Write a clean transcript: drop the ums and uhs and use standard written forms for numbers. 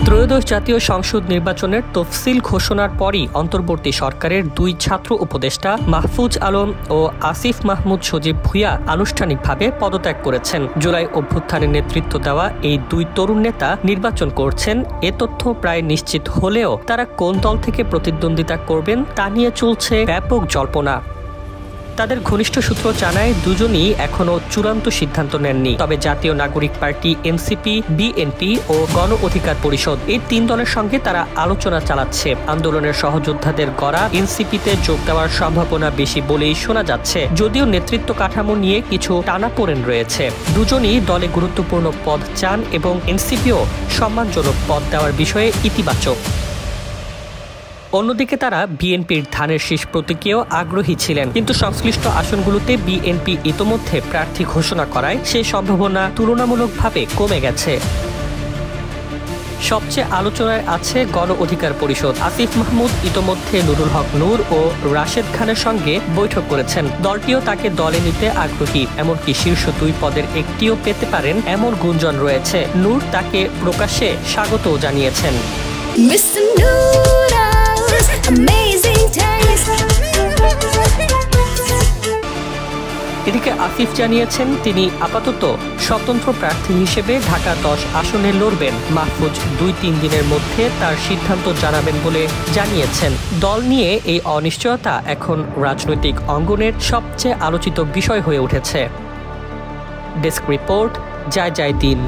ত্রয়োদশ জাতীয় সংসদ নির্বাচনের তফসিল ঘোষণার পরই অন্তর্বর্তী সরকারের দুই ছাত্র উপদেষ্টা মাহফুজ আলম ও আসিফ মাহমুদ সজীব ভুঁইয়া আনুষ্ঠানিকভাবে পদত্যাগ করেছেন। জুলাই অভ্যুত্থানে নেতৃত্ব দেওয়া এই দুই তরুণ নেতা নির্বাচন করছেন এ তথ্য প্রায় নিশ্চিত হলেও তারা কোন দল থেকে প্রতিদ্বন্দ্বিতা করবেন তা নিয়ে চলছে ব্যাপক জল্পনা। তাদের ঘনিষ্ঠ সূত্র জানায় দুজনই এখনো চূড়ান্ত সিদ্ধান্ত নেননি। তবে জাতীয় নাগরিক পার্টি, এনসিপি, বিএনপি ও গণ অধিকার পরিষদ এই তিন দলের সঙ্গে তারা আলোচনা চালাচ্ছে। আন্দোলনের সহযোদ্ধাদের গড়া এনসিপিতে যোগ দেওয়ার সম্ভাবনা বেশি বলেই শোনা যাচ্ছে, যদিও নেতৃত্ব কাঠামো নিয়ে কিছু টানাপোড়েন রয়েছে। দুজনই দলে গুরুত্বপূর্ণ পদ চান এবং এনসিপিও সম্মানজনক পদ দেওয়ার বিষয়ে ইতিবাচক। অন্যদিকে তারা বিএনপির ধানের শীষ প্রতীকেও আগ্রহী ছিলেন, কিন্তু সংশ্লিষ্ট আসনগুলোতে বিএনপি ইতোমধ্যে প্রার্থী ঘোষণা করায় সেই সম্ভাবনা তুলনামূলকভাবে কমে গেছে। সবচেয়ে আলোচনায় আছে গণ অধিকার পরিষদ। আসিফ মাহমুদ ইতোমধ্যে নুরুল হক নূর ও রাশেদ খানের সঙ্গে বৈঠক করেছেন। দলটিও তাকে দলে নিতে আগ্রহী, এমনকি শীর্ষ দুই পদের একটিও পেতে পারেন এমন গুঞ্জন রয়েছে। নূর তাকে প্রকাশ্যে স্বাগতও জানিয়েছেন। এদিকে আসিফ জানিয়েছেন তিনি আপাতত স্বতন্ত্র প্রার্থী হিসেবে ঢাকা 10 আসনে লড়বেন। মাহফুজ 2-3 দিনের মধ্যে তার সিদ্ধান্ত জানাবেন বলে জানিয়েছেন। দল নিয়ে এই অনিশ্চয়তা এখন রাজনৈতিক অঙ্গনের সবচেয়ে আলোচিত বিষয় হয়ে উঠেছে। ডেস্ক রিপোর্ট, জয় জয় দিন।